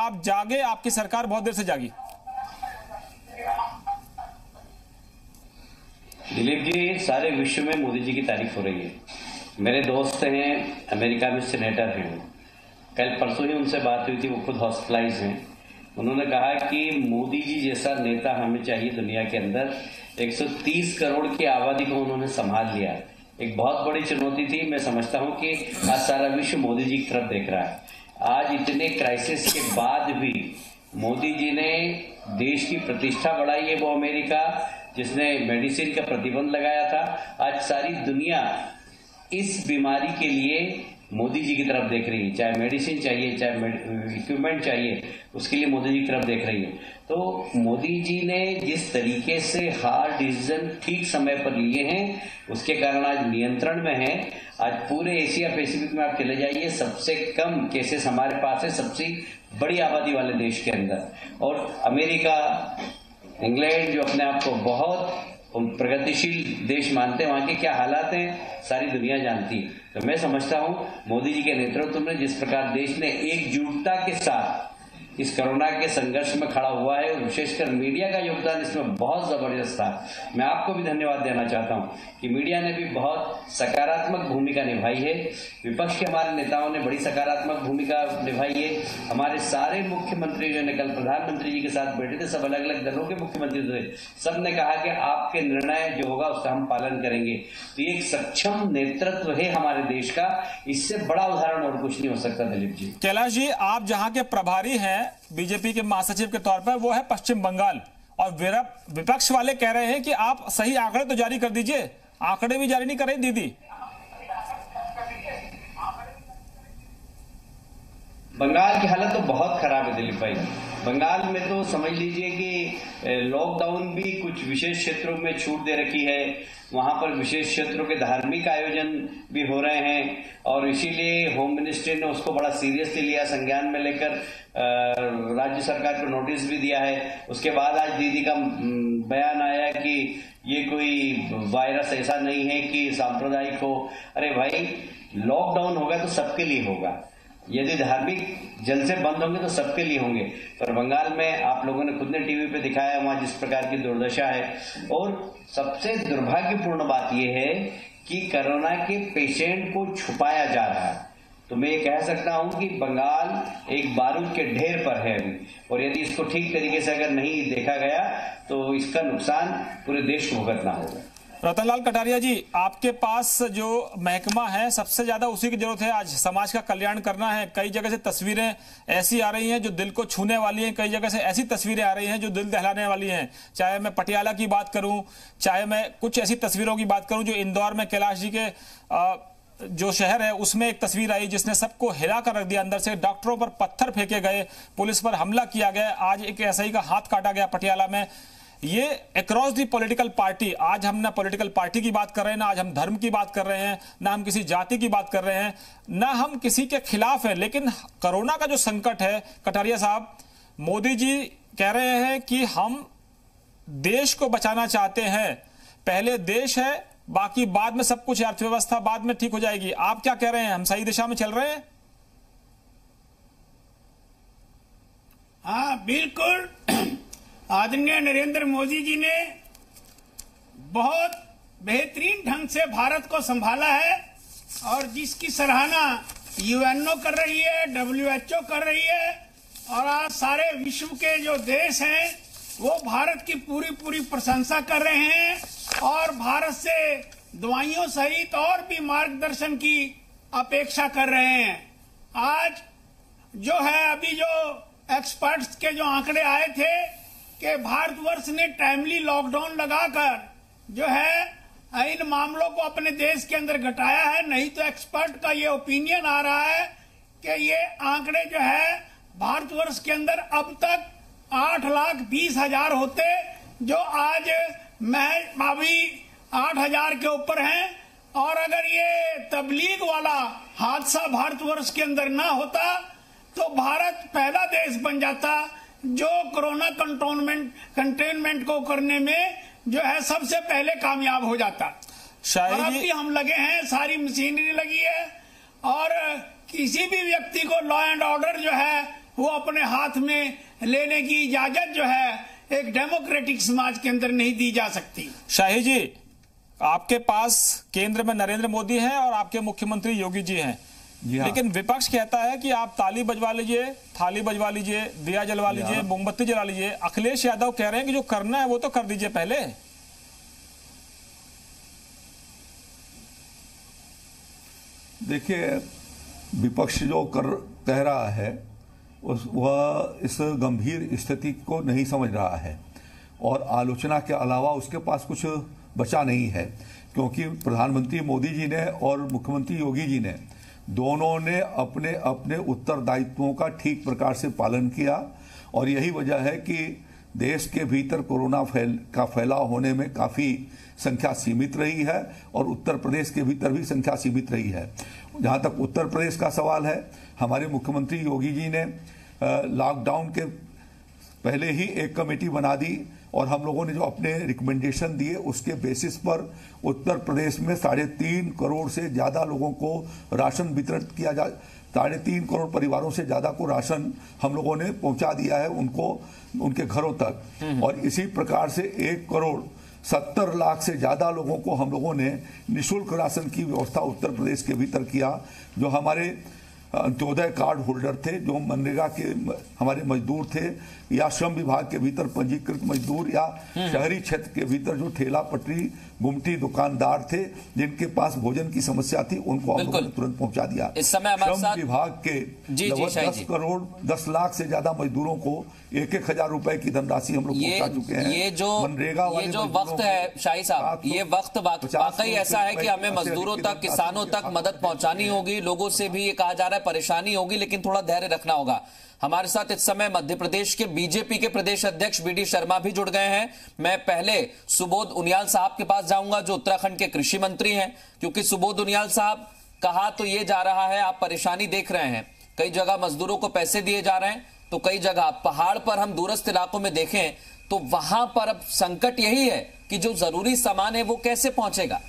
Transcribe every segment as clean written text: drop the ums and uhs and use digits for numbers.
आप जागे, आपकी सरकार बहुत देर से जागी। दिलीप जी, सारे विश्व में मोदी जी की तारीफ हो रही है। मेरे दोस्त हैं, अमेरिका में सेनेटर हैं, कल परसों ही उनसे बात हुई थी, वो खुद हॉस्पिटलाइज हैं। उन्होंने कहा कि मोदी जी जैसा नेता हमें चाहिए दुनिया के अंदर। 130 करोड़ की आबादी को उन्होंने संभाल लिया, एक बहुत बड़ी चुनौती थी। मैं समझता हूं कि आज सारा विश्व मोदी जी की तरफ देख रहा है। आज इतने क्राइसिस के बाद भी मोदी जी ने देश की प्रतिष्ठा बढ़ाई है। वो अमेरिका जिसने मेडिसिन का प्रतिबंध लगाया था, आज सारी दुनिया इस बीमारी के लिए मोदी जी की तरफ देख रही है। चाहे मेडिसिन चाहिए, चाहे इक्विपमेंट चाहिए, उसके लिए मोदी जी की तरफ देख रही है। तो मोदी जी ने जिस तरीके से हार्ड डिसीजन ठीक समय पर लिए हैं, उसके कारण आज नियंत्रण में है। आज पूरे एशिया पैसिफिक में आप चले जाइए, सबसे कम केसेस हमारे पास है, सबसे बड़ी आबादी वाले देश के अंदर। और अमेरिका, इंग्लैंड जो अपने आप को बहुत प्रगतिशील देश मानते हैं, वहां के क्या हालात हैं सारी दुनिया जानती है। तो मैं समझता हूं मोदी जी के नेतृत्व में जिस प्रकार देश ने एकजुटता के साथ इस कोरोना के संघर्ष में खड़ा हुआ है, और विशेषकर मीडिया का योगदान इसमें बहुत जबरदस्त था। मैं आपको भी धन्यवाद देना चाहता हूं कि मीडिया ने भी बहुत सकारात्मक भूमिका निभाई है। विपक्ष के हमारे नेताओं ने बड़ी सकारात्मक भूमिका निभाई है। हमारे सारे मुख्यमंत्री जो ने कल प्रधानमंत्री जी के साथ बैठे थे, सब अलग अलग दलों के मुख्यमंत्री थे, सब ने कहा कि आपके निर्णय जो होगा उसका हम पालन करेंगे। तो ये एक सक्षम नेतृत्व है हमारे देश का, इससे बड़ा उदाहरण और कुछ नहीं हो सकता। दिलीप जी, कैलाश जी, आप जहां के प्रभारी हैं बीजेपी के महासचिव के तौर पर, वो है पश्चिम बंगाल, और विपक्ष वाले कह रहे हैं कि आप सही आंकड़े तो जारी कर दीजिए। आंकड़े भी जारी नहीं कर रही दीदी। बंगाल की हालत तो बहुत खराब है दिलीप भाई। बंगाल में तो समझ लीजिए कि लॉकडाउन भी कुछ विशेष क्षेत्रों में छूट दे रखी है। वहां पर विशेष क्षेत्रों के धार्मिक आयोजन भी हो रहे हैं, और इसीलिए होम मिनिस्ट्री ने उसको बड़ा सीरियसली लिया, संज्ञान में लेकर राज्य सरकार को नोटिस भी दिया है। उसके बाद आज दीदी का बयान आया कि ये कोई वायरस ऐसा नहीं है कि सांप्रदायिक हो। अरे भाई, लॉकडाउन होगा तो सबके लिए होगा, यदि धार्मिक जलसे बंद होंगे तो सबके लिए होंगे। पर बंगाल में आप लोगों ने खुद ने टीवी पे दिखाया वहां जिस प्रकार की दुर्दशा है। और सबसे दुर्भाग्यपूर्ण बात यह है कि कोरोना के पेशेंट को छुपाया जा रहा है। तो मैं ये कह सकता हूं कि बंगाल एक बारूद के ढेर पर है अभी, और यदि इसको ठीक तरीके से अगर नहीं देखा गया तो इसका नुकसान पूरे देश को भुगतना होगा। रतनलाल कटारिया जी, आपके पास जो महकमा है सबसे ज्यादा उसी की जरूरत है। आज समाज का कल्याण करना है। कई जगह से तस्वीरें ऐसी आ रही हैं जो दिल को छूने वाली हैं, कई जगह से ऐसी तस्वीरें आ रही हैं जो दिल दहलाने वाली हैं। चाहे मैं पटियाला की बात करूं, चाहे मैं कुछ ऐसी तस्वीरों की बात करूं जो इंदौर में कैलाश जी के जो शहर है उसमें एक तस्वीर आई जिसने सबको हिला कर रख दिया अंदर से। डॉक्टरों पर पत्थर फेंके गए, पुलिस पर हमला किया गया। आज एक एसआई का हाथ काटा गया पटियाला में। ये अक्रॉस दी पॉलिटिकल पार्टी, आज हम ना पॉलिटिकल पार्टी की बात कर रहे हैं, ना आज हम धर्म की बात कर रहे हैं, ना हम किसी जाति की बात कर रहे हैं, ना हम किसी के खिलाफ हैं, लेकिन कोरोना का जो संकट है कटारिया साहब, मोदी जी कह रहे हैं कि हम देश को बचाना चाहते हैं। पहले देश है, बाकी बाद में सब कुछ, अर्थव्यवस्था बाद में ठीक हो जाएगी। आप क्या कह रहे हैं, हम सही दिशा में चल रहे हैं? हाँ बिल्कुल। आदरणीय नरेंद्र मोदी जी ने बहुत बेहतरीन ढंग से भारत को संभाला है, और जिसकी सराहना यूएनओ कर रही है, डब्ल्यूएचओ कर रही है, और आज सारे विश्व के जो देश हैं वो भारत की पूरी प्रशंसा कर रहे हैं, और भारत से दवाइयों सहित और भी मार्गदर्शन की अपेक्षा कर रहे हैं। आज जो है, अभी जो एक्सपर्ट्स के जो आंकड़े आए थे कि भारतवर्ष ने टाइमली लॉकडाउन लगाकर जो है इन मामलों को अपने देश के अंदर घटाया है। नहीं तो एक्सपर्ट का ये ओपिनियन आ रहा है कि ये आंकड़े जो है भारतवर्ष के अंदर अब तक 8,20,000 होते, जो आज अभी 8,000 के ऊपर हैं। और अगर ये तबलीग वाला हादसा भारतवर्ष के अंदर ना होता तो भारत पहला देश बन जाता जो कोरोना कंटेनमेंट को करने में जो है सबसे पहले कामयाब हो जाता। और अब भी हम लगे हैं, सारी मशीनरी लगी है, और किसी भी व्यक्ति को लॉ एंड ऑर्डर जो है वो अपने हाथ में लेने की इजाजत जो है एक डेमोक्रेटिक समाज के अंदर नहीं दी जा सकती। शाही जी, आपके पास केंद्र में नरेंद्र मोदी हैं और आपके मुख्यमंत्री योगी जी हैं, लेकिन विपक्ष कहता है कि आप ताली बजवा लीजिए, थाली बजवा लीजिए, दिया जलवा लीजिए, मोमबत्ती जला लीजिए। अखिलेश यादव कह रहे हैं कि जो करना है वो तो कर दीजिए पहले। देखिए, विपक्ष जो कह रहा है वह इस गंभीर स्थिति को नहीं समझ रहा है और आलोचना के अलावा उसके पास कुछ बचा नहीं है, क्योंकि प्रधानमंत्री मोदी जी ने और मुख्यमंत्री योगी जी ने दोनों ने अपने अपने उत्तरदायित्वों का ठीक प्रकार से पालन किया और यही वजह है कि देश के भीतर कोरोना का फैलाव होने में काफ़ी संख्या सीमित रही है और उत्तर प्रदेश के भीतर भी संख्या सीमित रही है। जहाँ तक उत्तर प्रदेश का सवाल है, हमारे मुख्यमंत्री योगी जी ने लॉकडाउन के पहले ही एक कमेटी बना दी और हम लोगों ने जो अपने रिकमेंडेशन दिए उसके बेसिस पर उत्तर प्रदेश में 3.5 करोड़ से ज़्यादा लोगों को राशन वितरण किया जा 3.5 करोड़ परिवारों से ज़्यादा को राशन हम लोगों ने पहुंचा दिया है उनको उनके घरों तक। और इसी प्रकार से 1.70 करोड़ से ज़्यादा लोगों को हम लोगों ने निःशुल्क राशन की व्यवस्था उत्तर प्रदेश के भीतर किया। जो हमारे अंत्योदय कार्ड होल्डर थे, जो मनरेगा के हमारे मजदूर थे या श्रम विभाग के भीतर पंजीकृत मजदूर या शहरी क्षेत्र के भीतर जो ठेला पटरी गुमटी दुकानदार थे जिनके पास भोजन की समस्या थी, उनको हम लोगों ने तुरंत पहुंचा दिया। इस समय श्रम विभाग के लगभग 10 लाख से ज्यादा मजदूरों को 1,000 रुपए की धनराशि हम लोग पहुंचा चुके हैं। ये जो वक्त है शाही साहब, ये वक्त वाकई ऐसा है कि हमें मजदूरों तक, किसानों तक मदद पहुंचानी होगी। लोगों से भी ये कहा जा रहा है परेशानी होगी, लेकिन थोड़ा धैर्य रखना होगा। हमारे साथ इस समय मध्य प्रदेश के बीजेपी के प्रदेश अध्यक्ष बीडी शर्मा भी जुड़ गए हैं। मैं पहले सुबोध उनियाल साहब के पास जाऊंगा जो उत्तराखंड के कृषि मंत्री हैं, क्योंकि सुबोध उनियाल साहब, कहा तो ये जा रहा है, आप परेशानी देख रहे हैं, कई जगह मजदूरों को पैसे दिए जा रहे हैं, तो कई जगह पहाड़ पर हम दूरस्थ इलाकों में देखें तो वहां पर अब संकट यही है कि जो जरूरी सामान है वो कैसे पहुंचेगा।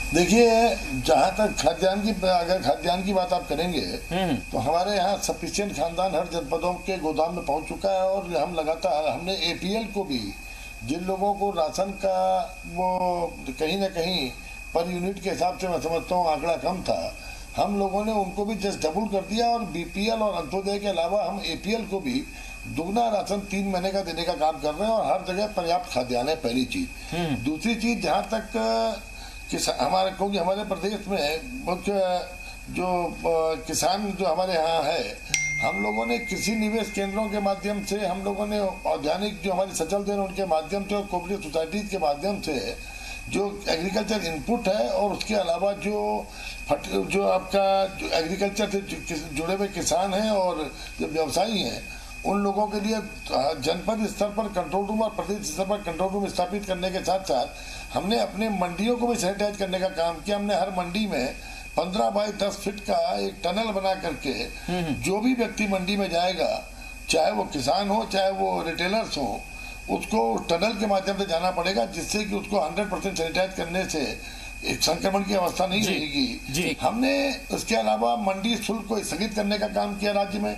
देखिए, जहां तक अगर खाद्यान्न की बात आप करेंगे तो हमारे यहाँ सफिशिएंट खाद्यान्न हर जनपदों के गोदाम में पहुंच चुका है और हम लगातार हमने एपीएल को भी, जिन लोगों को राशन का वो कहीं ना कहीं पर यूनिट के हिसाब से मैं समझता हूँ आंकड़ा कम था, हम लोगों ने उनको भी जस्ट डबल कर दिया और बीपीएल और अंत्योदय के अलावा हम एपीएल को भी दुगना राशन 3 महीने का देने का काम कर रहे हैं और हर जगह पर्याप्त खाद्यान्न है, पहली चीज। दूसरी चीज, जहाँ तक हमारे, क्योंकि हमारे प्रदेश में मुख्य जो किसान जो हमारे यहाँ है, हम लोगों ने कृषि निवेश केंद्रों के माध्यम से, हम लोगों ने औद्यानिक जो हमारे सचल देन उनके माध्यम से और कोऑपरेटिव सोसाइटीज के माध्यम से जो एग्रीकल्चर इनपुट है और उसके अलावा जो आपका जो एग्रीकल्चर से जुड़े हुए किसान हैं और जो व्यवसायी हैं, उन लोगों के लिए जनपद स्तर पर कंट्रोल रूम और प्रदेश स्तर पर कंट्रोल रूम स्थापित करने के साथ साथ हमने अपने मंडियों को भी सैनिटाइज करने का काम किया। हमने हर मंडी में 15 बाय 10 फीट का एक टनल बना करके जो भी व्यक्ति मंडी में जाएगा, चाहे वो किसान हो चाहे वो रिटेलर्स हो, उसको टनल के माध्यम से जाना पड़ेगा, जिससे कि उसको 100% सैनिटाइज करने से एक संक्रमण की अवस्था नहीं रहेगी। हमने उसके अलावा मंडी शुल्क को स्थगित करने का काम किया राज्य में।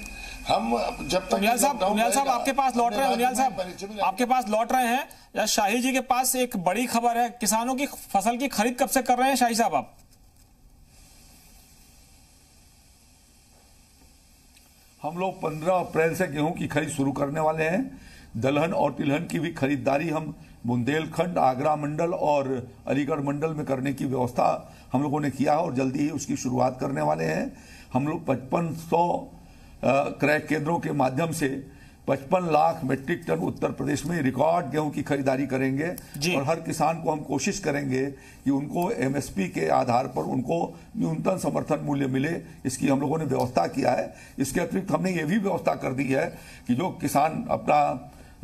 हम जब तक उनियाल साहब आपके पास लौट रहे हैं, उनियाल साहब आपके पास लौट रहे हैं। शाही जी के पास एक बड़ी खबर है, किसानों की फसल की खरीद कब से कर रहे हैं शाही साहब आप? हम लोग 15 अप्रैल से गेहूं की खरीद शुरू करने वाले हैं। दलहन और तिलहन की भी खरीदारी हम बुंदेलखंड, आगरा मंडल और अलीगढ़ मंडल में करने की व्यवस्था हम लोगों ने किया है और जल्दी ही उसकी शुरुआत करने वाले हैं। हम लोग 5500 क्रय केंद्रों के माध्यम से 55 लाख मीट्रिक टन उत्तर प्रदेश में रिकॉर्ड गेहूं की खरीदारी करेंगे और हर किसान को हम कोशिश करेंगे कि उनको एमएसपी के आधार पर उनको न्यूनतम समर्थन मूल्य मिले, इसकी हम लोगों ने व्यवस्था किया है। इसके अतिरिक्त हमने ये भी व्यवस्था कर दी है कि जो किसान अपना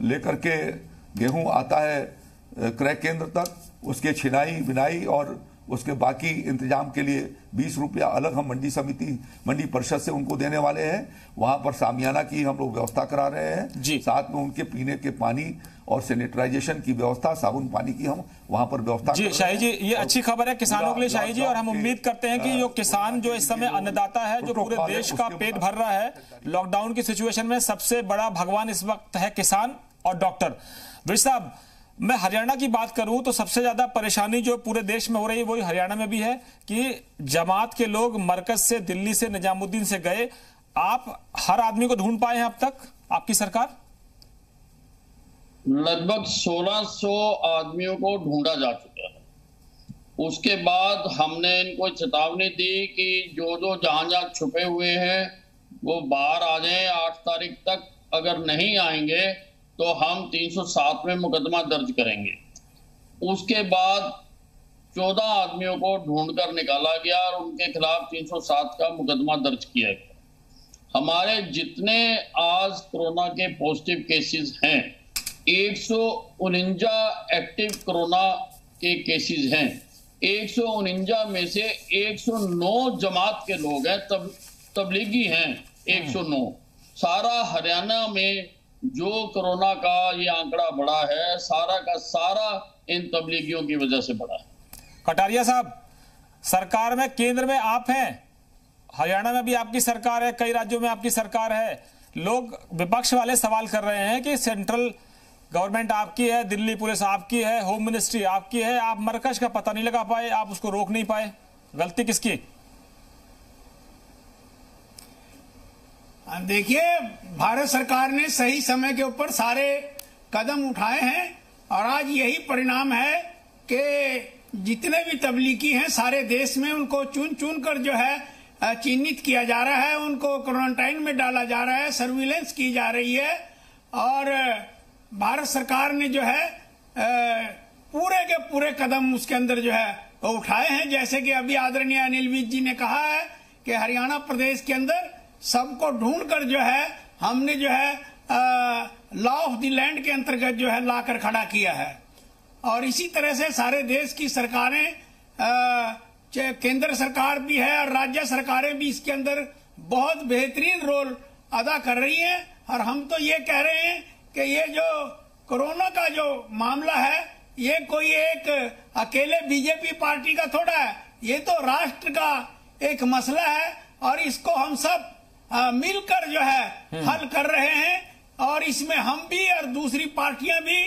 लेकर के गेहूं आता है क्रय केंद्र तक, उसके छिनाई बिनाई और उसके बाकी इंतजाम के लिए 20 रुपया अलग हम मंडी परिषद से उनको देने वाले हैं। वहां पर सामियाना की हम लोग व्यवस्था करा रहे हैं, साथ में उनके पीने के पानी और सैनिटाइजेशन की व्यवस्था, साबुन पानी की हम वहां पर व्यवस्था। जी शाही जी, ये अच्छी खबर है किसानों के लिए शाही जी, और हम उम्मीद करते हैं कि जो किसान जो इस समय अन्नदाता है, जो पूरे देश का पेट भर रहा है लॉकडाउन की सिचुएशन में, सबसे बड़ा भगवान इस वक्त है किसान और डॉक्टर। विज साहब, मैं हरियाणा की बात करूं तो सबसे ज्यादा परेशानी जो पूरे देश में हो रही है वही हरियाणा में भी है कि जमात के लोग मरकज से, दिल्ली से, निजामुद्दीन से गए। आप हर आदमी को ढूंढ पाए हैं अब तक आपकी सरकार? लगभग 1600 आदमियों को ढूंढा जा चुका है। उसके बाद हमने इनको चेतावनी दी कि जो जहां छुपे हुए हैं वो बाहर आ जाएं। 8 तारीख तक अगर नहीं आएंगे तो हम 307 में मुकदमा दर्ज करेंगे। उसके बाद 14 आदमियों को ढूंढकर निकाला गया और उनके खिलाफ 307 का मुकदमा दर्ज किया गया। हमारे जितने आज कोरोना के पॉजिटिव केसेस हैं, 149 एक्टिव कोरोना के केसेस हैं। 149 में से 109 जमात के लोग हैं, तबलीगी हैं 109। सारा हरियाणा में जो कोरोना का ये आंकड़ा बढ़ा है, सारा का सारा इन तबलीगियों की वजह से बढ़ा है। कटारिया साहब, सरकार में, केंद्र में आप हैं, हरियाणा में भी आपकी सरकार है, कई राज्यों में आपकी सरकार है। लोग, विपक्ष वाले सवाल कर रहे हैं कि सेंट्रल गवर्नमेंट आपकी है, दिल्ली पुलिस आपकी है, होम मिनिस्ट्री आपकी है, आप मरकज का पता नहीं लगा पाए, आप उसको रोक नहीं पाए, गलती किसकी? देखिए, भारत सरकार ने सही समय के ऊपर सारे कदम उठाए हैं और आज यही परिणाम है कि जितने भी तबलीगी हैं सारे देश में, उनको चुन चुन कर जो है चिन्हित किया जा रहा है, उनको क्वारंटाइन में डाला जा रहा है, सर्विलेंस की जा रही है। और भारत सरकार ने जो है पूरे के पूरे कदम उसके अंदर जो है वो उठाए हैं। जैसे कि अभी आदरणीय अनिल विज जी ने कहा है कि हरियाणा प्रदेश के अंदर सबको ढूंढकर जो है हमने जो है लॉ ऑफ द लैंड के अंतर्गत जो है लाकर खड़ा किया है। और इसी तरह से सारे देश की सरकारें, केंद्र सरकार भी है और राज्य सरकारें भी इसके अंदर बहुत बेहतरीन रोल अदा कर रही हैं। और हम तो ये कह रहे हैं कि ये जो कोरोना का जो मामला है, ये कोई एक अकेले बीजेपी पार्टी का थोड़ा है, ये तो राष्ट्र का एक मसला है और इसको हम सब मिलकर जो है हल कर रहे हैं। और इसमें हम भी और दूसरी पार्टियां भी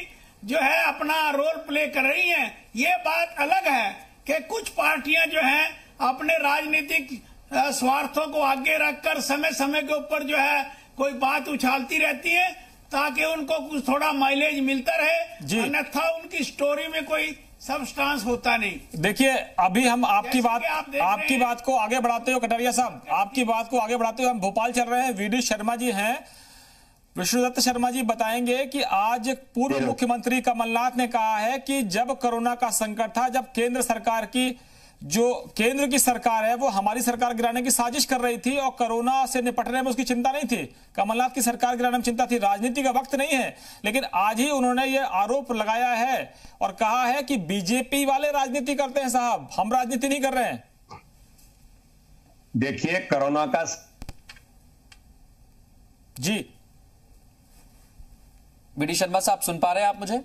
जो है अपना रोल प्ले कर रही हैं। ये बात अलग है कि कुछ पार्टियां जो हैं अपने राजनीतिक स्वार्थों को आगे रखकर समय समय के ऊपर जो है कोई बात उछालती रहती है ताकि उनको कुछ थोड़ा माइलेज मिलता रहे, अन्यथा उनकी स्टोरी में कोई सबस्टांस होता नहीं। देखिए, अभी हम आपकी बात को आगे बढ़ाते हो कटारिया साहब, आपकी बात को आगे बढ़ाते हुए हम भोपाल चल रहे हैं। वीडी शर्मा जी हैं, विष्णुदत्त शर्मा जी बताएंगे कि आज पूर्व मुख्यमंत्री कमलनाथ ने कहा है कि जब कोरोना का संकट था, जब केंद्र सरकार की केंद्र की सरकार है वो हमारी सरकार गिराने की साजिश कर रही थी और कोरोना से निपटने में उसकी चिंता नहीं थी, कमलनाथ की सरकार गिराने में चिंता थी। राजनीति का वक्त नहीं है, लेकिन आज ही उन्होंने ये आरोप लगाया है और कहा है कि बीजेपी वाले राजनीति करते हैं साहब, हम राजनीति नहीं कर रहे हैं। देखिए, कोरोना का जी वीडी शर्मा साहब सुन पा रहे हैं आप मुझे?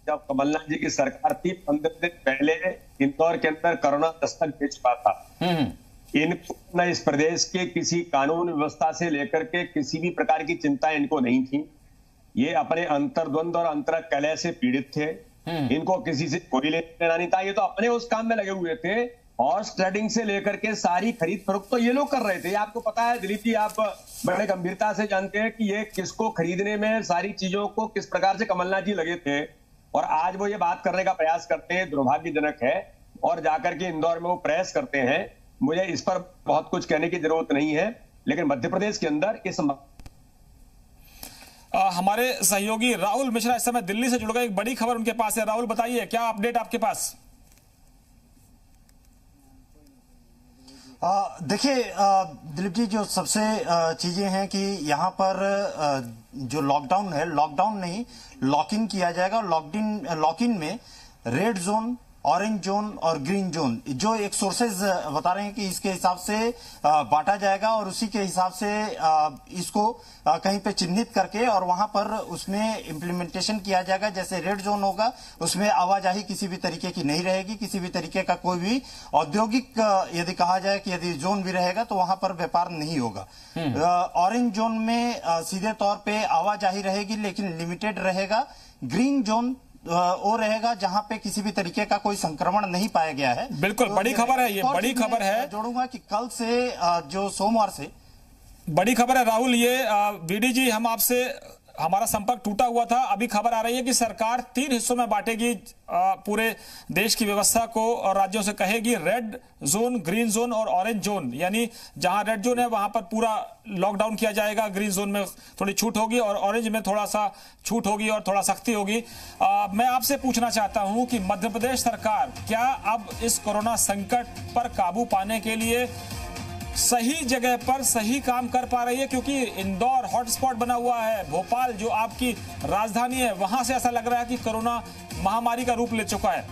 जब कमलनाथ जी की सरकार थी 15 दिन पहले इंदौर के अंदर कोरोना दस्तक दे चुका था। इनको न इस प्रदेश के किसी कानून व्यवस्था से लेकर के किसी भी प्रकार की चिंता इनको नहीं थी। ये अपने अंतर्द्वंद और अंतरकलह से पीड़ित थे। इनको किसी से कोई लेना नहीं था। ये तो अपने उस काम में लगे हुए थे। हॉर्स ट्रेडिंग से लेकर के सारी खरीद फरोख्त तो ये लोग कर रहे थे। आपको पता है दिलीप जी, आप बड़े गंभीरता से जानते हैं कि ये किसको खरीदने में, सारी चीजों को किस प्रकार से कमलनाथ जी लगे थे। और आज वो ये बात करने का प्रयास करते हैं, दुर्भाग्यजनक है। और जाकर के इंदौर में वो प्रयास करते हैं। मुझे इस पर बहुत कुछ कहने की जरूरत नहीं है, लेकिन मध्य प्रदेश के अंदर इस हमारे सहयोगी राहुल मिश्रा इस समय दिल्ली से जुड़ गए, एक बड़ी खबर उनके पास है। राहुल बताइए, क्या अपडेट आपके पास? देखिए दिलीप जी, जो सबसे चीजें हैं कि यहाँ पर जो लॉकडाउन है, लॉकडाउन नहीं लॉक इन किया जाएगा। लॉक इन में रेड जोन, ऑरेंज जोन और ग्रीन जोन, जो एक सोर्सेज बता रहे हैं कि इसके हिसाब से बांटा जाएगा और उसी के हिसाब से इसको कहीं पे चिन्हित करके और वहां पर उसमें इम्प्लीमेंटेशन किया जाएगा। जैसे रेड जोन होगा उसमें आवाजाही किसी भी तरीके की नहीं रहेगी, किसी भी तरीके का कोई भी औद्योगिक यदि कहा जाए कि यदि जोन भी रहेगा तो वहां पर व्यापार नहीं होगा। ऑरेंज जोन में सीधे तौर पे आवाजाही रहेगी लेकिन लिमिटेड रहेगा। ग्रीन जोन वो रहेगा जहां पे किसी भी तरीके का कोई संक्रमण नहीं पाया गया है। बिल्कुल, बड़ी खबर है, ये बड़ी खबर है। जोड़ूंगा कि कल से जो सोमवार से बड़ी खबर है राहुल, ये बीडी जी हम आपसे हमारा संपर्क टूटा हुआ था। अभी खबर आ रही है कि सरकार 3 हिस्सों में बांटेगी पूरे देश की व्यवस्था को और राज्यों से कहेगी रेड जोन, ग्रीन जोन और ऑरेंज जोन। यानी जहां रेड जोन है वहां पर पूरा लॉकडाउन किया जाएगा, ग्रीन जोन में थोड़ी छूट होगी और ऑरेंज में थोड़ा सा छूट होगी और थोड़ा सख्ती होगी। मैं आपसे पूछना चाहता हूं कि मध्य प्रदेश सरकार क्या अब इस कोरोना संकट पर काबू पाने के लिए सही जगह पर सही काम कर पा रही है? क्योंकि इंदौर हॉटस्पॉट बना हुआ है, भोपाल जो आपकी राजधानी है वहां से ऐसा लग रहा है कि कोरोना महामारी का रूप ले चुका है।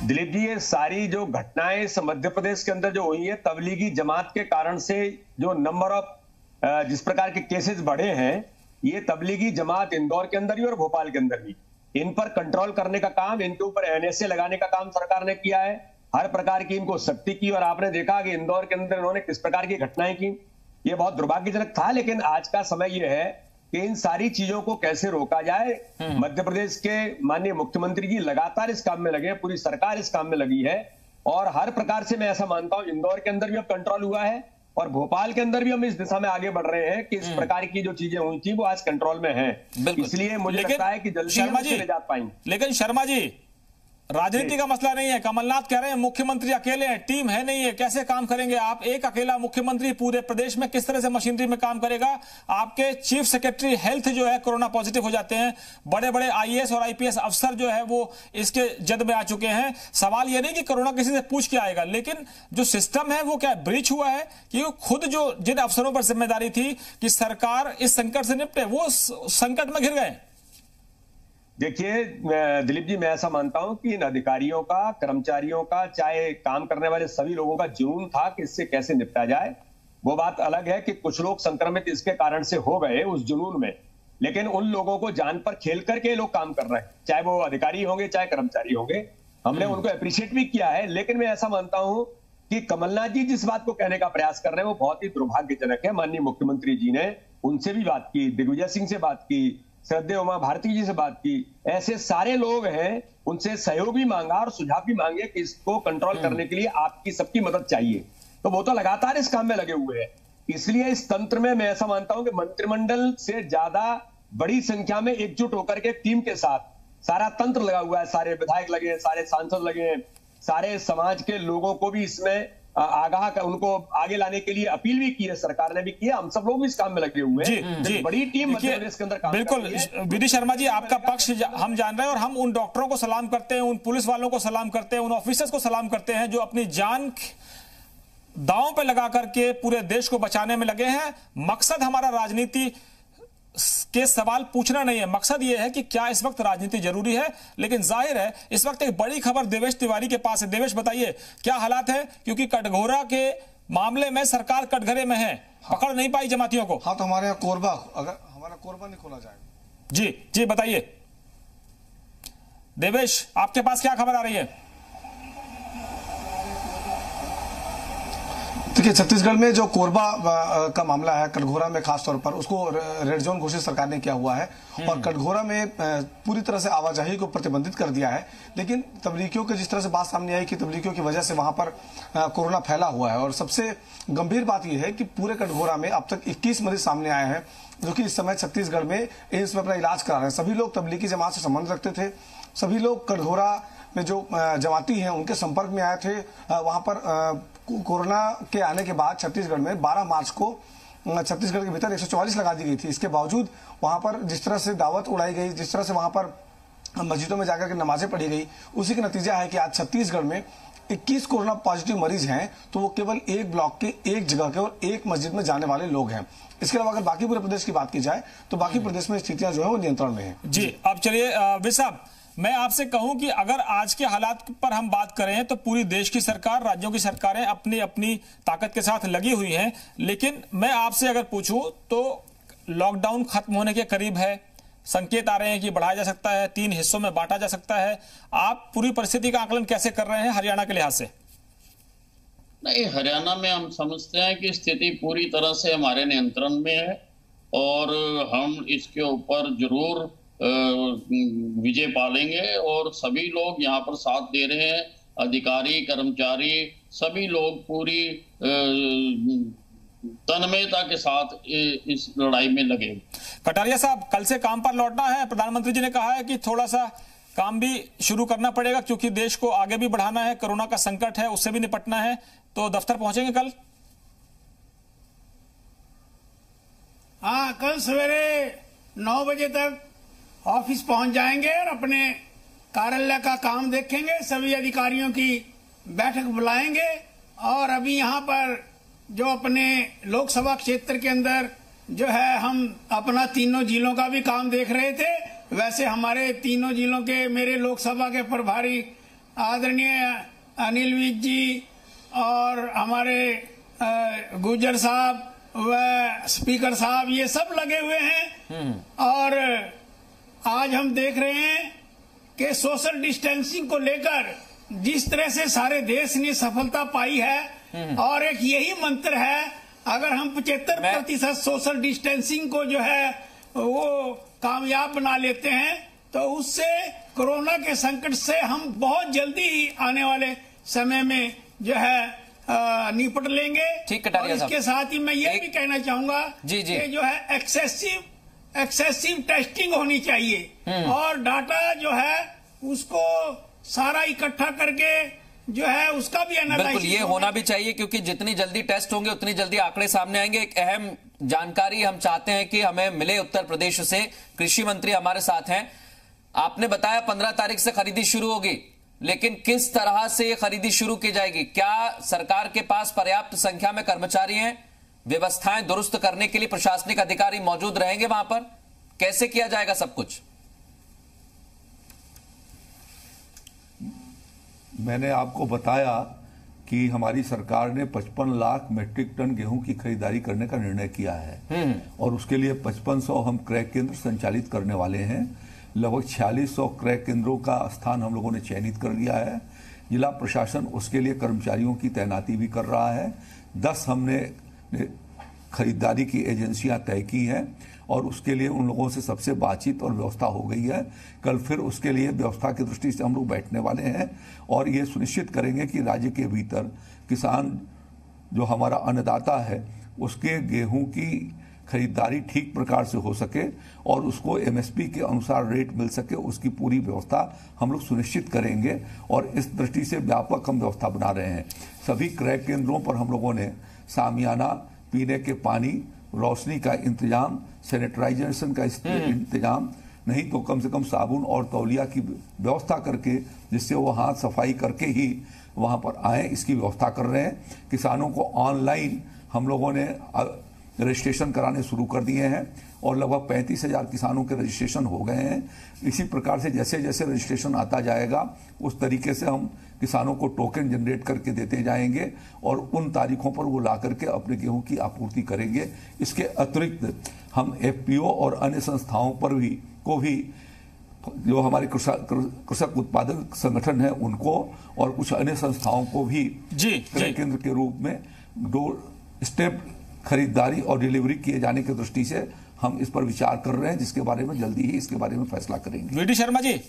दिलीप जी, ये सारी जो घटनाएं इस मध्य प्रदेश के अंदर जो हुई है तबलीगी जमात के कारण से, जो नंबर ऑफ जिस प्रकार के केसेस बढ़े हैं, ये तबलीगी जमात इंदौर के अंदर भी और भोपाल के अंदर भी, इन पर कंट्रोल करने का काम, इनके ऊपर एनएसए लगाने का काम सरकार ने किया है। हर प्रकार की इनको सख्ती की और आपने देखा कि इंदौर के अंदर इन्होंने किस प्रकार की घटनाएं की। ये बहुत दुर्भाग्यजनक था, लेकिन आज का समय यह है कि इन सारी चीजों को कैसे रोका जाए। मध्य प्रदेश के माननीय मुख्यमंत्री जी लगातार इस काम में लगे हैं, पूरी सरकार इस काम में लगी है और हर प्रकार से मैं ऐसा मानता हूं इंदौर के अंदर भी अब कंट्रोल हुआ है और भोपाल के अंदर भी हम इस दिशा में आगे बढ़ रहे हैं कि इस प्रकार की जो चीजें हुई थी वो आज कंट्रोल में है। इसलिए मुझे लगता है कि जल्दी हम इससे निजात पाएंगे। लेकिन शर्मा जी, राजनीति का मसला नहीं है। कमलनाथ कह रहे हैं मुख्यमंत्री अकेले हैं, टीम है नहीं है, कैसे काम करेंगे आप? एक अकेला मुख्यमंत्री पूरे प्रदेश में किस तरह से मशीनरी में काम करेगा? आपके चीफ सेक्रेटरी हेल्थ जो है कोरोना पॉजिटिव हो जाते हैं, बड़े बड़े आईएएस और आईपीएस अफसर जो है वो इसके जद में आ चुके हैं। सवाल यह नहीं कि कोरोना किसी से पूछ के आएगा, लेकिन जो सिस्टम है वो क्या ब्रीच हुआ है कि खुद जो जिन अफसरों पर जिम्मेदारी थी कि सरकार इस संकट से निपटे, वो संकट में घिर गए। देखिए दिलीप जी, मैं ऐसा मानता हूं कि इन अधिकारियों का, कर्मचारियों का, चाहे काम करने वाले सभी लोगों का जुनून था कि इससे कैसे निपटा जाए। वो बात अलग है कि कुछ लोग संक्रमित इसके कारण से हो गए उस जुनून में, लेकिन उन लोगों को जान पर खेल करके लोग काम कर रहे हैं, चाहे वो अधिकारी होंगे चाहे कर्मचारी होंगे। हमने उनको अप्रिशिएट भी किया है, लेकिन मैं ऐसा मानता हूं कि कमलनाथ जी जिस बात को कहने का प्रयास कर रहे हैं वो बहुत ही दुर्भाग्यजनक है। माननीय मुख्यमंत्री जी ने उनसे भी बात की, दिग्विजय सिंह से बात की, श्रद्धेय उमा भारती जी से बात की, ऐसे सारे लोग हैं, उनसे सहयोग भी मांगा और सुझाव भी मांगे कि इसको कंट्रोल करने के लिए आपकी सबकी मदद चाहिए। तो वो तो लगातार इस काम में लगे हुए हैं। इसलिए इस तंत्र में मैं ऐसा मानता हूं कि मंत्रिमंडल से ज्यादा बड़ी संख्या में एकजुट होकर के टीम के साथ सारा तंत्र लगा हुआ है, सारे विधायक लगे हैं, सारे सांसद लगे हैं, सारे समाज के लोगों को भी इसमें आगाह कर, उनको आगे लाने के लिए अपील भी की है, सरकार ने भी की है, हम सब लोग भी इस काम में लगे हुए हैं। जी, बड़ी टीम मध्य प्रदेश के अंदर काम बिल्कुल। विधि शर्मा जी, आपका पक्ष हम जान रहे हैं और हम उन डॉक्टरों को सलाम करते हैं, उन पुलिस वालों को सलाम करते हैं, उन ऑफिसर्स को सलाम करते हैं जो अपनी जान दांव पे लगा करके पूरे देश को बचाने में लगे हैं। मकसद हमारा राजनीति के सवाल पूछना नहीं है, मकसद यह है कि क्या इस वक्त राजनीति जरूरी है। लेकिन जाहिर है इस वक्त एक बड़ी खबर देवेश तिवारी के पास है। देवेश, बताइए क्या हालात है, क्योंकि कटघोरा के मामले में सरकार कटघरे में है, पकड़ नहीं पाई जमातियों को। हाँ, तो हमारे यहाँ कोरबा, अगर हमारा कोरबा नहीं खोला जाएगा। जी जी, बताइए देवेश, आपके पास क्या खबर आ रही है? देखिए, छत्तीसगढ़ में जो कोरबा का मामला है, कटघोरा में खास तौर पर उसको रेड जोन घोषित सरकार ने किया हुआ है और कटघोरा में पूरी तरह से आवाजाही को प्रतिबंधित कर दिया है। लेकिन तबलीगियों के जिस तरह से बात सामने आई कि तबलीगियों की वजह से वहां पर कोरोना फैला हुआ है और सबसे गंभीर बात यह है कि पूरे कटघोरा में अब तक 21 मरीज सामने आए हैं जो कि इस समय छत्तीसगढ़ में एम्स में अपना इलाज करा रहे हैं। सभी लोग तबलीगी जमात से संबंध रखते थे, सभी लोग कटघोरा में जो जमाती हैं उनके संपर्क में आए थे। वहां पर कोरोना के आने के बाद छत्तीसगढ़ में 12 मार्च को छत्तीसगढ़ के भीतर 144 लगा दी गई थी। इसके बावजूद वहां पर जिस तरह से दावत उड़ाई गई, जिस तरह से वहां पर मस्जिदों में जाकर के नमाजें पढ़ी गई, उसी का नतीजा है कि आज छत्तीसगढ़ में 21 कोरोना पॉजिटिव मरीज हैं, तो वो केवल एक ब्लॉक के एक जगह के और एक मस्जिद में जाने वाले लोग हैं। इसके अलावा अगर बाकी पूरे प्रदेश की बात की जाए तो बाकी प्रदेश में स्थितियां जो है वो नियंत्रण में है। जी, अब चलिए विद साहब, मैं आपसे कहूं कि अगर आज के हालात पर हम बात करें तो पूरी देश की सरकार, राज्यों की सरकारें अपनी अपनी ताकत के साथ लगी हुई हैं, लेकिन मैं आपसे अगर पूछूं तो लॉकडाउन खत्म होने के करीब है, संकेत आ रहे हैं कि बढ़ाया जा सकता है, 3 हिस्सों में बांटा जा सकता है। आप पूरी परिस्थिति का आकलन कैसे कर रहे हैं हरियाणा के लिहाज से? नहीं, हरियाणा में हम समझते हैं कि स्थिति पूरी तरह से हमारे नियंत्रण में है और हम इसके ऊपर जरूर विजय पालेंगे और सभी लोग यहाँ पर साथ दे रहे हैं, अधिकारी, कर्मचारी, सभी लोग पूरी तन्मयता के साथ इस लड़ाई में लगे। कटारिया साहब, कल से काम पर लौटना है। प्रधानमंत्री जी ने कहा है कि थोड़ा सा काम भी शुरू करना पड़ेगा क्योंकि देश को आगे भी बढ़ाना है, कोरोना का संकट है उससे भी निपटना है, तो दफ्तर पहुंचेंगे कल? हाँ, कल सवेरे 9 बजे तक ऑफिस पहुंच जाएंगे और अपने कार्यालय का काम देखेंगे, सभी अधिकारियों की बैठक बुलाएंगे। और अभी यहाँ पर जो अपने लोकसभा क्षेत्र के अंदर जो है हम अपना तीनों जिलों का भी काम देख रहे थे, वैसे हमारे तीनों जिलों के मेरे लोकसभा के प्रभारी आदरणीय अनिल विज जी और हमारे गुर्जर साहब व स्पीकर साहब ये सब लगे हुए हैं। और आज हम देख रहे हैं कि सोशल डिस्टेंसिंग को लेकर जिस तरह से सारे देश ने सफलता पाई है और एक यही मंत्र है, अगर हम 75% सोशल डिस्टेंसिंग को जो है वो कामयाब बना लेते हैं तो उससे कोरोना के संकट से हम बहुत जल्दी ही आने वाले समय में जो है निपट लेंगे। ठीक, और इसके साथ ही मैं ये भी कहना चाहूंगा कि जो है एक्सेसिव टेस्टिंग होनी चाहिए और डाटा जो है उसको सारा इकट्ठा करके जो है उसका भी एनालाइसिस बिल्कुल ये होना भी चाहिए क्योंकि जितनी जल्दी टेस्ट होंगे उतनी जल्दी आंकड़े सामने आएंगे। एक अहम जानकारी हम चाहते हैं कि हमें मिले उत्तर प्रदेश से, कृषि मंत्री हमारे साथ हैं। आपने बताया 15 तारीख से खरीदी शुरू होगी, लेकिन किस तरह से ये खरीदी शुरू की जाएगी? क्या सरकार के पास पर्याप्त संख्या में कर्मचारी हैं? व्यवस्थाएं दुरुस्त करने के लिए प्रशासनिक अधिकारी मौजूद रहेंगे वहां पर? कैसे किया जाएगा सब कुछ? मैंने आपको बताया कि हमारी सरकार ने 55 लाख मीट्रिक टन गेहूं की खरीदारी करने का निर्णय किया है और उसके लिए 5500 हम क्रय केंद्र संचालित करने वाले हैं। लगभग 4600 क्रय केंद्रों का स्थान हम लोगों ने चयनित कर लिया है। जिला प्रशासन उसके लिए कर्मचारियों की तैनाती भी कर रहा है। 10 हमने खरीदारी की एजेंसियां तय की हैं और उसके लिए उन लोगों से सबसे बातचीत और व्यवस्था हो गई है। कल फिर उसके लिए व्यवस्था की दृष्टि से हम लोग बैठने वाले हैं और ये सुनिश्चित करेंगे कि राज्य के भीतर किसान जो हमारा अन्नदाता है उसके गेहूं की खरीदारी ठीक प्रकार से हो सके और उसको एमएसपी के अनुसार रेट मिल सके, उसकी पूरी व्यवस्था हम लोग सुनिश्चित करेंगे और इस दृष्टि से व्यापक हम व्यवस्था बना रहे हैं। सभी क्रय केंद्रों पर हम लोगों ने सामियाना, पीने के पानी, रोशनी का इंतजाम, सैनिटाइजेशन का इंतजाम, नहीं तो कम से कम साबुन और तौलिया की व्यवस्था करके जिससे वो हाथ सफाई करके ही वहां पर आए, इसकी व्यवस्था कर रहे हैं। किसानों को ऑनलाइन हम लोगों ने रजिस्ट्रेशन कराने शुरू कर दिए हैं और लगभग 35,000 किसानों के रजिस्ट्रेशन हो गए हैं। इसी प्रकार से जैसे जैसे रजिस्ट्रेशन आता जाएगा उस तरीके से हम किसानों को टोकन जनरेट करके देते जाएंगे और उन तारीखों पर वो ला करके अपने गेहूं की आपूर्ति करेंगे। इसके अतिरिक्त हम एफपीओ और अन्य संस्थाओं पर भी जो हमारे कृषक उत्पादक संगठन है उनको और कुछ अन्य संस्थाओं को भी क्रय केंद्र के रूप में डोर स्टेप खरीदारी और डिलीवरी किए जाने की दृष्टि से हम इस पर विचार कर रहे हैं, जिसके बारे में जल्दी ही इसके बारे में फैसला करेंगे। वीडी शर्मा जी,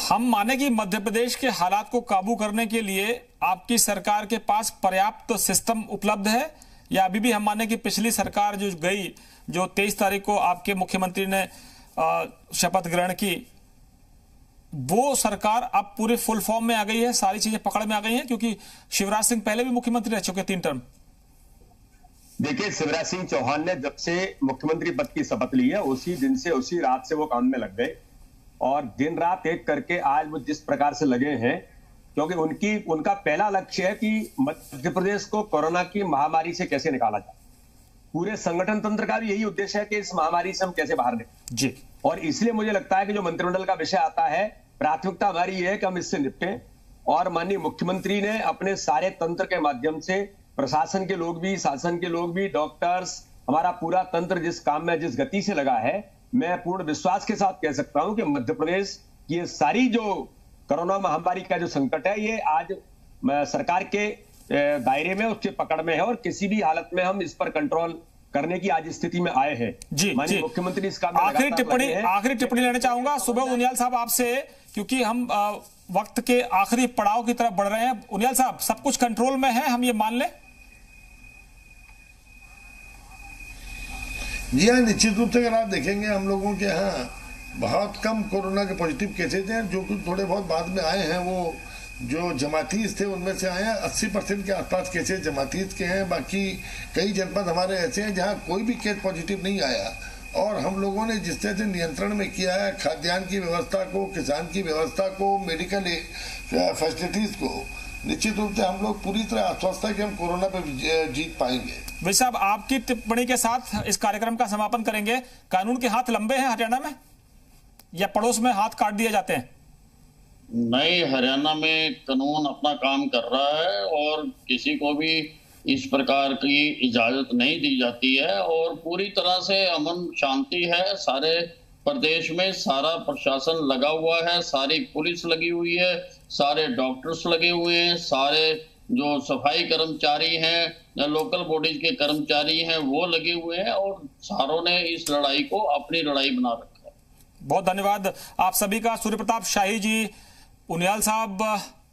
हम माने कि मध्य प्रदेश के हालात को काबू करने के लिए आपकी सरकार के पास पर्याप्त सिस्टम उपलब्ध है या अभी भी हम माने कि पिछली सरकार जो गई, जो 23 तारीख को आपके मुख्यमंत्री ने शपथ ग्रहण की, वो सरकार अब पूरे फुल फॉर्म में आ गई है, सारी चीजें पकड़ में आ गई हैं? क्योंकि शिवराज सिंह पहले भी मुख्यमंत्री रह चुके 3 टर्म। देखिए, शिवराज सिंह चौहान ने जब से मुख्यमंत्री पद की शपथ ली है उसी दिन से उसी रात से वो काम में लग गए और दिन रात एक करके आज वो जिस प्रकार से लगे हैं, क्योंकि उनका पहला लक्ष्य है कि मध्य प्रदेश को कोरोना की महामारी से कैसे निकाला जाए। पूरे संगठन तंत्र का भी यही उद्देश्य है कि इस महामारी से हम कैसे बाहर निकलें। जी। और इसलिए मुझे लगता है कि जो मंत्रिमंडल का विषय आता है, प्राथमिकता हमारी ये है कि हम इससे निपटें। और माननीय मुख्यमंत्री ने अपने सारे तंत्र के माध्यम से, प्रशासन के लोग भी, शासन के लोग भी, डॉक्टर्स, हमारा पूरा तंत्र जिस काम में जिस गति से लगा है, मैं पूर्ण विश्वास के साथ कह सकता हूं कि मध्य प्रदेश की ये सारी जो कोरोना महामारी का जो संकट है, ये आज सरकार के दायरे में, उसके पकड़ में है और किसी भी हालत में हम इस पर कंट्रोल करने की आज स्थिति में आए हैं। जी, माननीय मुख्यमंत्री इस काम में आखिरी टिप्पणी लेना चाहूंगा सुबह उनियाल साहब आपसे, क्योंकि हम वक्त के आखिरी पड़ाव की तरफ बढ़ रहे हैं। उनियाल साहब, सब कुछ कंट्रोल में है, हम ये मान लें? जी हाँ, निश्चित रूप से अगर आप देखेंगे हम लोगों के यहाँ बहुत कम कोरोना के पॉजिटिव केसेज हैं। जो कुछ थोड़े बहुत बाद में आए हैं वो जो जमातीज थे उनमें से आए हैं। 80% के आसपास केसेज जमातीज के हैं। बाकी कई जनपद हमारे ऐसे हैं जहाँ कोई भी केस पॉजिटिव नहीं आया। और हम लोगों ने जिस तरह से नियंत्रण में किया है, खाद्यान्न की व्यवस्था को, किसान की व्यवस्था को, मेडिकल फैसिलिटीज को, निश्चित रूप से हम लोग पूरी तरह आश्वस्त है कि हम कोरोना पे जीत पाएंगे। वैसे साहब, आपकी टिप्पणी के साथ इस कार्यक्रम का समापन करेंगे। कानून के हाथ लंबे हैं हरियाणा में या पड़ोस में हाथ काट दिए जाते हैं? नहीं, हरियाणा में कानून अपना काम कर रहा है और किसी को भी इस प्रकार की इजाजत नहीं दी जाती है और पूरी तरह से अमन शांति है। सारे प्रदेश में सारा प्रशासन लगा हुआ है, सारी पुलिस लगी हुई है, सारे डॉक्टर्स लगे हुए हैं, सारे जो सफाई कर्मचारी हैं या लोकल बॉडीज के कर्मचारी हैं वो लगे हुए हैं और सारों ने इस लड़ाई को अपनी लड़ाई बना रखा है। बहुत धन्यवाद आप सभी का। सूर्य प्रताप शाही जी, उनियाल साहब,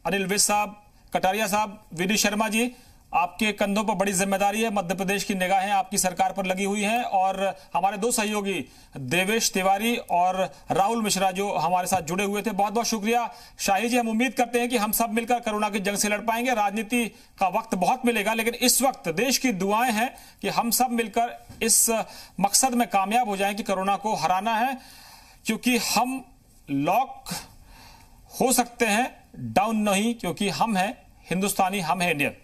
अनिल विज साहब, कटारिया साहब, वीडी शर्मा जी, आपके कंधों पर बड़ी जिम्मेदारी है। मध्य प्रदेश की निगाहें आपकी सरकार पर लगी हुई हैं और हमारे दो सहयोगी देवेश तिवारी और राहुल मिश्रा जो हमारे साथ जुड़े हुए थे, बहुत बहुत शुक्रिया। शाही जी, हम उम्मीद करते हैं कि हम सब मिलकर कोरोना की जंग से लड़ पाएंगे। राजनीति का वक्त बहुत मिलेगा, लेकिन इस वक्त देश की दुआएं हैं कि हम सब मिलकर इस मकसद में कामयाब हो जाएं कि कोरोना को हराना है, क्योंकि हम लॉक हो सकते हैं, डाउन नहीं, क्योंकि हम हैं हिंदुस्तानी, हम हैं इंडियन।